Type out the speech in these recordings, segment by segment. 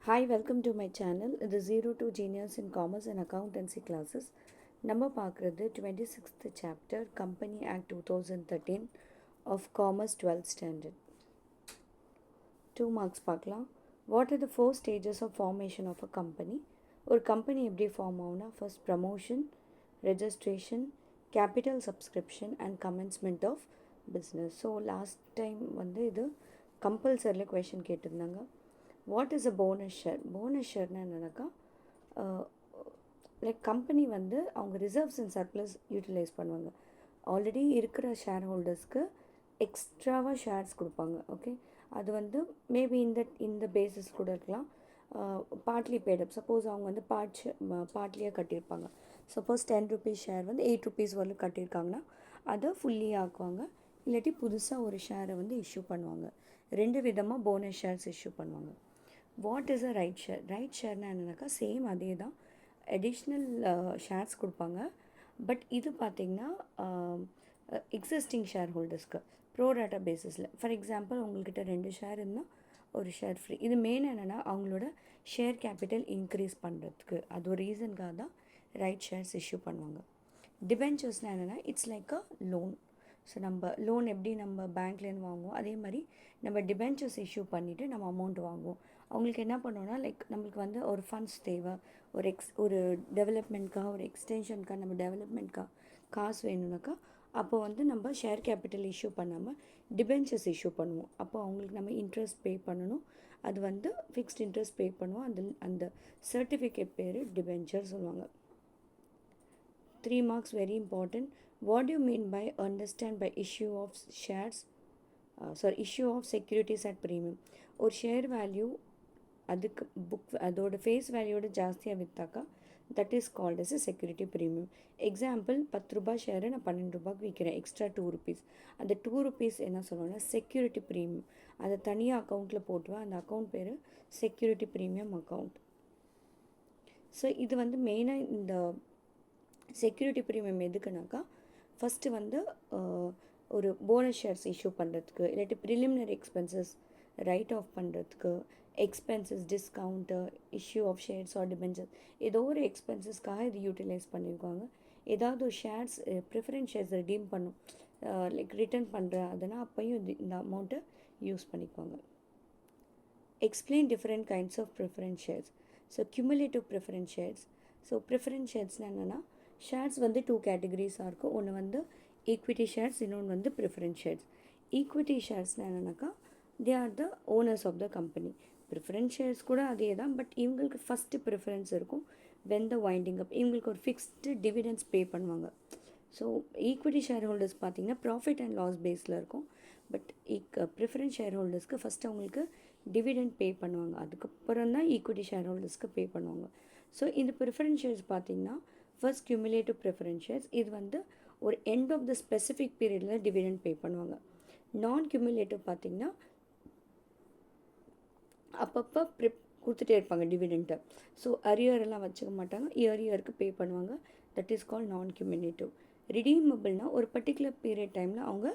Hi, welcome to my channel. The Zero to Genius in Commerce and Accountancy classes. நம்ம பார்க்குறது 26th chapter Company Act 2013 of Commerce 12th Standard. 2 marks பார்க்கலாம். What are the 4 stages of formation of a company? ஒரு company எப்படி form ஆகும்னா first promotion, registration, capital subscription and commencement of business. So last time வந்து இது கம்பல்சரியில் question கேட்டிருந்தாங்க. What is a bonus share? Bonus ஷேர்னா என்னன்னாக்கா லைக் கம்பெனி வந்து அவங்க ரிசர்வ்ஸ் அண்ட் சர்ப்ளஸ் யூட்டிலைஸ் பண்ணுவாங்க. ஆல்ரெடி இருக்கிற ஷேர் ஹோல்டர்ஸ்க்கு எக்ஸ்ட்ராவாக ஷேர்ஸ் கொடுப்பாங்க. ஓகே, அது வந்து மேபி இந்த பேசிஸ் கூட இருக்கலாம். பார்ட்லி பேடப், சப்போஸ் அவங்க வந்து பார்ட்லியாக கட்டியிருப்பாங்க. சப்போஸ் 10 ருபீஸ் ஷேர் வந்து 8 ருபீஸ் வரலும் கட்டியிருக்காங்கன்னா அதை ஃபுல்லி ஆக்குவாங்க. இல்லாட்டி புதுசாக ஒரு ஷேரை வந்து இஷ்யூ பண்ணுவாங்க. 2 விதமாக போனஸ் ஷேர்ஸ் இஷ்யூ பண்ணுவாங்க. What is a right share? Right ஷேர்னா என்னன்னாக்கா சேம் அதே தான், அடிஷ்னல் ஷேர்ஸ் கொடுப்பாங்க. பட் இது பார்த்திங்கன்னா எக்ஸிஸ்டிங் ஷேர் ஹோல்டர்ஸ்க்கு ப்ரோராட்டா பேசிஸில். ஃபார் எக்ஸாம்பிள் உங்கள்கிட்ட 2 ஷேர் இருந்தால் ஒரு ஷேர் ஃப்ரீ. இது மெயின் என்னென்னா அவங்களோட ஷேர் கேபிட்டல் இன்க்ரீஸ் பண்ணுறதுக்கு, அது ஒரு ரீசனுக்காக தான் ரைட் ஷேர்ஸ் இஷ்யூ பண்ணுவாங்க. டிபென்ச்சர்ஸ்னால் என்னென்னா it's like a loan. So நம்ம லோன் எப்படி நம்ம பேங்க்லேருந்து வாங்குவோம், அதே மாதிரி நம்ம டிபென்ச்சர்ஸ் இஷ்யூ பண்ணிவிட்டு நம்ம அமௌண்ட் வாங்குவோம். அவங்களுக்கு என்ன பண்ணுவோன்னா லைக் நம்மளுக்கு வந்து ஒரு ஃபண்ட்ஸ் தேவை, ஒரு டெவலப்மெண்ட்காக, ஒரு எக்ஸ்டென்ஷனுக்காக, நம்ம டெவலப்மெண்ட்காக காசு வேணும்னாக்கா அப்போ வந்து நம்ம ஷேர் கேபிட்டல் இஷ்யூ பண்ணாமல் டிபென்ச்சர்ஸ் இஷ்யூ பண்ணுவோம். அப்போ அவங்களுக்கு நம்ம இன்ட்ரெஸ்ட் பே பண்ணணும். அது வந்து ஃபிக்ஸ்ட் இன்ட்ரெஸ்ட் பே பண்ணுவோம். அந்த சர்டிஃபிகேட் பேர் டிபென்ச்சர் சொல்லுவாங்க. 3 marks very important. What do you mean by understand by issue of shares? Issue of securities at premium. ஒரு ஷேர் வேல்யூ அதுக்கு அதோட ஃபேஸ் வேல்யூவோட ஜாஸ்தியாக விற்றாக்கா that is called as a security premium. Example 10 ரூபாய் ஷேரை நான் 12 ரூபாய்க்கு விற்கிறேன், எக்ஸ்ட்ரா 2 ருபீஸ். அந்த 2 ருபீஸ் என்ன சொல்லுவாங்கன்னா செக்யூரிட்டி ப்ரீமியம். அதை தனியாக அக்கௌண்ட்டில் போட்டுவேன். அந்த அக்கௌண்ட் பேர் செக்யூரிட்டி ப்ரீமியம் அக்கௌண்ட். ஸோ இது வந்து மெயினாக இந்த செக்யூரிட்டி ப்ரீமியம் எதுக்குனாக்கா ஃபஸ்ட்டு வந்து ஒரு போனஸ் ஷேர்ஸ் இஷ்யூ பண்ணுறதுக்கு, இல்லாட்டி ப்ரிலிமினரி எக்ஸ்பென்சஸ் ரைட் ஆஃப் பண்ணுறதுக்கு, expenses discount, issue of shares or debentures, ஏதோ ஒரு எக்ஸ்பென்சஸ்க்காக இது யூட்டிலைஸ் பண்ணியிருக்காங்க. ஏதாவது ஒரு ஷேர்ஸ் ப்ரிஃபரன்ஸ் ஷேர்ஸ் ரிடீம் பண்ணும், லைக் ரிட்டர்ன் பண்ணுறேன் அதனால் அப்பையும் இந்த அமௌண்ட்டை யூஸ் பண்ணிக்குவாங்க. Explain different kinds of preference shares. So cumulative preference shares. So preference ஷேர்ஸ்னால் என்னென்னா ஷேர்ஸ் வந்து 2 கேட்டகரிஸாக இருக்கும். ஒன்று வந்து ஈக்விட்டி ஷேர்ஸ், இன்னொன்று வந்து ப்ரிஃபரன்ஸ் ஷேர்ஸ். ஈக்விட்டி ஷேர்ஸ்னால் என்னென்னாக்கா they are the owners of the company. Preference shares கூட அதே தான், பட் இவங்களுக்கு ஃபஸ்ட்டு ப்ரிஃபரன்ஸ் இருக்கும். வென் த வைண்டிங் அப் இவங்களுக்கு ஒரு ஃபிக்ஸ்டு டிவிடெண்ட்ஸ் பே பண்ணுவாங்க. ஸோ ஈக்விட்டி ஷேர் ஹோல்டர்ஸ் பார்த்திங்கன்னா ப்ராஃபிட் அண்ட் லாஸ் பேஸில் இருக்கும். பட் ப்ரிஃபரன்ஸ் ஷேர் ஹோல்டர்ஸ்க்கு ஃபஸ்ட்டு அவங்களுக்கு டிவிடெண்ட் பே பண்ணுவாங்க, அதுக்கப்புறம் தான் ஈக்விட்டி ஷேர் ஹோல்டர்ஸ்க்கு பே பண்ணுவாங்க. ஸோ இந்த ப்ரிஃபரன்ஸ் ஷேர்ஸ் பார்த்திங்கன்னா ஃபர்ஸ்ட் கியூமுலேட்டிவ் ப்ரிஃபரன்ஸ் ஷேர்ஸ், இது வந்து ஒரு எண்ட் ஆஃப் த ஸ்பெசிஃபிக் பீரியடில் டிவிடெண்ட் பே பண்ணுவாங்க. நான் கியூமுலேட்டிவ் பார்த்திங்கன்னா அப்பப்போ கொடுத்துட்டே இருப்பாங்க டிவிடெண்ட்டை. ஸோ அரியரெல்லாம் வச்சுக்க மாட்டாங்க, இயருக்கு பே பண்ணுவாங்க. தட் இஸ் கால் நான் கியூமுலேட்டிவ். ரிடீமபிள்னால் ஒரு பர்டிகுலர் பீரியட் டைமில் அவங்க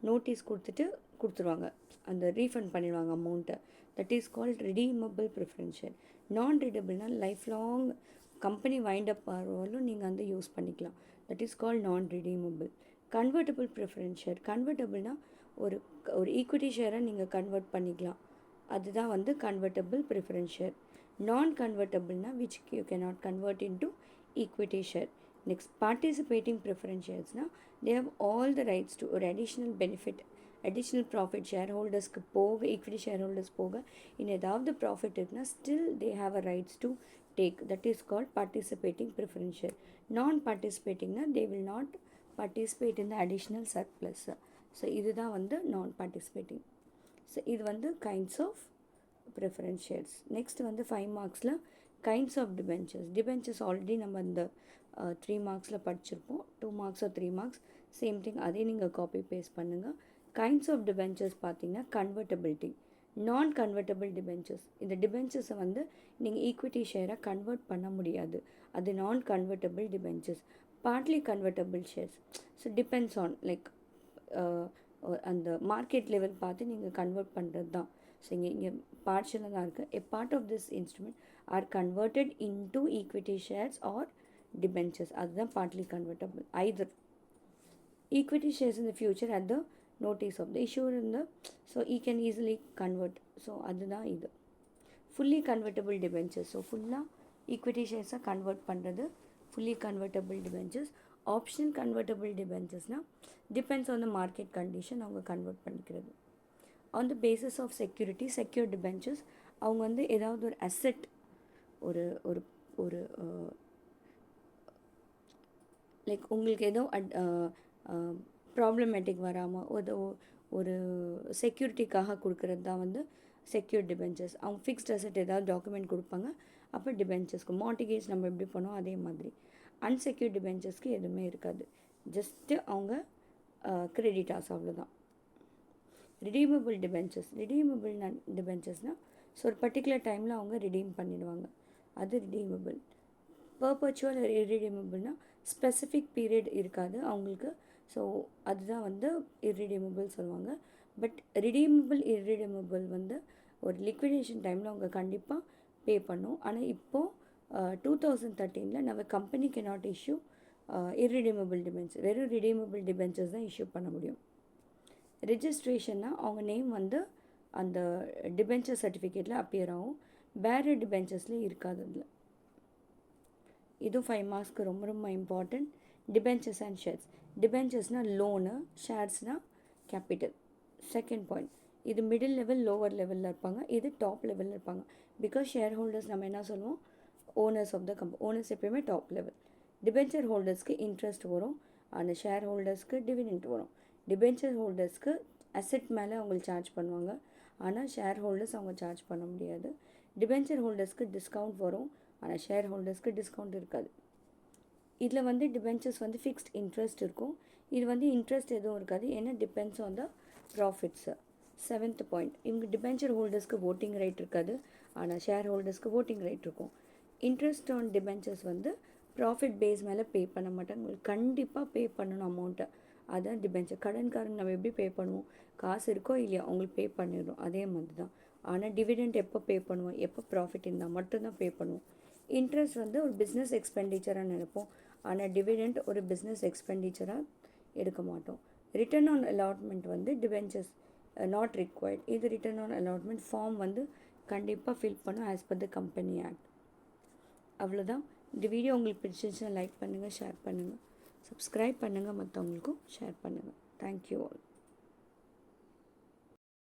நோட்டீஸ் கொடுத்துருவாங்க, அந்த ரீஃபண்ட் பண்ணிடுவாங்க அமௌண்ட்டை. That is called redeemable preference share. Non ரிடீமபிள்னால் life long company wind up ஆகிறவங்களும் நீங்கள் வந்து யூஸ் பண்ணிக்கலாம். That is called non redeemable. Convertible preference share. கன்வெர்ட்டபிள்னால் ஒரு ஈக்விட்டி ஷேரை நீங்கள் கன்வெர்ட் பண்ணிக்கலாம், அதுதான் வந்து கன்வெர்ட்டபிள் ப்ரிஃபரன்ஸ் ஷேர். நான் கன்வெர்ட்டபிள்னால் which you cannot convert into equity share. Next participating preference ஷேர்ஸ்னால் they have all the rights to ஒரு additional benefit, additional profit share ஹோல்டர்ஸ்க்கு போக, ஈக்விட்டி ஷேர் ஹோல்டர்ஸ் போக இன்னும் ஏதாவது ப்ராஃபிட் இருக்குன்னா still they have a rights to take. That is called participating preference share. Non-participating na they will not participate in the additional surplus. So இதுதான் வந்து non-participating. So இது வந்து kinds of preference shares. Next வந்து 5 மார்க்ஸில் kinds of debentures. Debentures already நம்ம இந்த 3 மார்க்ஸில் படிச்சிருப்போம். 2 marks or 3 marks same thing, அதே நீங்கள் காப்பி பேஸ்ட் பண்ணுங்கள். கைண்ட்ஸ் ஆஃப் டிபென்ச்சர்ஸ் பார்த்தீங்கன்னா கன்வெர்ட்டபிலிட்டி, நான் கன்வெர்ட்டபிள் டிபென்ச்சர்ஸ். இந்த டிபென்ச்சர்ஸை வந்து நீங்கள் ஈக்விட்டி ஷேராக கன்வெர்ட் பண்ண முடியாது, அது நான் convertible debentures. Partly convertible shares. So depends on like அந்த மார்க்கெட் லெவல் பார்த்து நீங்கள் கன்வெர்ட் பண்ணுறது தான். ஸோ இங்கே பார்ஷியலாக தான் இருக்குது. A part of this instrument are converted into equity shares or debentures. அதுதான் partly convertible. Either equity shares in the future at the notice of the issuer in the, so he can easily convert. So அதுதான் இது. Fully convertible debentures. So ஃபுல்லாக ஈக்விட்டி ஷேர்ஸாக convert பண்ணுறது fully convertible debentures. Optional convertible டிபென்ச்சர்ஸ்னால் depends on the market condition அவங்க convert பண்ணிக்கிறது. On the basis of security, secure debentures அவங்க வந்து ஏதாவது ஒரு அசெட், ஒரு ஒரு ஒரு லைக் உங்களுக்கு ஏதோ ப்ராப்ளமேட்டிக் வராமல் ஒரு செக்யூரிட்டிக்காக கொடுக்குறது தான் வந்து செக்யூர் டிபென்ச்சர்ஸ். அவங்க ஃபிக்ஸ்ட் அசெட் ஏதாவது டாக்குமெண்ட் கொடுப்பாங்க, அப்போ டிபென்ச்சர்ஸ்க்கு மார்ட்டிகேஜ் நம்ம எப்படி பண்ணோம் அதே மாதிரி. அன்செக்யூர் டிபென்ச்சர்ஸ்க்கு எதுவுமே இருக்காது, ஜஸ்ட்டு அவங்க கிரெடிட்டாஸ் அவ்வளோதான். Redeemable debentures. ரிடீமபிள் டிபென்ச்சர்ஸ்னால் ஸோ ஒரு பர்டிகுலர் டைமில் அவங்க ரிடீம் பண்ணிடுவாங்க, அது ரிடீமபிள். பர்பச்சுவல் இர்ரிடீமபிள்னால் ஸ்பெசிஃபிக் பீரியட் இருக்காது அவங்களுக்கு, ஸோ அதுதான் வந்து இர்ரிடீமபிள் சொல்லுவாங்க. பட் ரிடீமபிள் இர்ரிடீமபிள் வந்து ஒரு லிக்விடேஷன் டைமில் அவங்க கண்டிப்பாக பே பண்ணும். ஆனால் இப்போது 2013 நம்ம company cannot issue irredeemable debentures. வெறும் redeemable debentures தான் இஷ்யூ பண்ண முடியும். ரெஜிஸ்ட்ரேஷன்னா அவங்க நேம் வந்து அந்த டிபென்ச்சர் சர்டிஃபிகேட்டில் அப்பியர் ஆகும், வேறு டிபென்ச்சர்ஸ்லேயும் இருக்காது. அதில் இதுவும் 5 மார்க்ஸ்க்கு ரொம்ப ரொம்ப இம்பார்ட்டண்ட். Debentures and shares. டிபென்ச்சர்ஸ்னால் லோனு, ஷேர்ஸ்னால் கேபிட்டல். செகண்ட் பாயிண்ட், இது மிடில் லெவல் லோவர் லெவலில் இருப்பாங்க, இது டாப் லெவலில் இருப்பாங்க. பிகாஸ் ஷேர் ஹோல்டர்ஸ் நம்ம என்ன சொல்லுவோம், owners of the company. Owners எப்பயுமே டாப் லெவல். டிபென்ச்சர் ஹோல்டர்ஸ்க்கு இன்ட்ரெஸ்ட் வரும், அந்த ஷேர் ஹோல்டர்ஸ்க்கு டிவிடெண்ட் வரும். டிபென்ச்சர் ஹோல்டர்ஸ்க்கு அசெட் மேலே அவங்களுக்கு சார்ஜ் பண்ணுவாங்க, ஆனால் ஷேர் ஹோல்டர்ஸ் அவங்க சார்ஜ் பண்ண முடியாது. டிபென்ச்சர் ஹோல்டர்ஸ்க்கு டிஸ்கவுண்ட் வரும், ஆனால் ஷேர் ஹோல்டர்ஸ்க்கு டிஸ்கவுண்ட் இருக்காது. இதில் வந்து டிபென்ச்சர்ஸ் வந்து ஃபிக்ஸ்ட் இன்ட்ரெஸ்ட் இருக்கும், இது வந்து இன்ட்ரெஸ்ட் எதுவும் இருக்காது, ஏன்னா depends on the profits. Seventh point, இவங்க டிபென்ச்சர் ஹோல்டர்ஸ்க்கு ஓட்டிங் ரைட் இருக்காது, ஆனால் ஷேர் ஹோல்டர்ஸ்க்கு ஓட்டிங் ரைட் இருக்கும். இன்ட்ரெஸ்ட் ஆன் டிபென்ச்சர்ஸ் வந்து ப்ராஃபிட் பேஸ் மேலே பே பண்ண மாட்டாங்க, உங்களுக்கு கண்டிப்பாக பே பண்ணணும் அமௌண்ட்டை. அதுதான் டிபென்ச்சர். கடன்காரங்க நம்ம எப்படி பே பண்ணுவோம், காசு இருக்கோ இல்லையா அவங்களுக்கு பே பண்ணிடுறோம், அதே மாதிரி தான். ஆனால் டிவிடெண்ட் எப்போ பே பண்ணுவோம், எப்போ ப்ராஃபிட் இருந்தால் மட்டும்தான் பே பண்ணுவோம். இன்ட்ரெஸ்ட் வந்து ஒரு பிஸ்னஸ் எக்ஸ்பெண்டிச்சராக நினைப்போம், ஆனால் டிவிடெண்ட் ஒரு பிஸ்னஸ் எக்ஸ்பெண்டிச்சராக எடுக்க மாட்டோம். ரிட்டர்ன் ஆன் அலாட்மெண்ட் வந்து டிபென்ச்சர்ஸ் நாட் ரிக்வயர்ட். இது ரிட்டர்ன் ஆன் அலாட்மெண்ட் ஃபார்ம் வந்து கண்டிப்பாக ஃபில் பண்ணும் as per the company act. அவ்வளோதான். இந்த வீடியோ உங்களுக்கு பிடிச்சிருந்துச்சுன்னா லைக் பண்ணுங்கள், ஷேர் பண்ணுங்கள், சப்ஸ்கிரைப் பண்ணுங்கள், மற்றவங்களுக்கும் ஷேர் பண்ணுங்கள். Thank you all.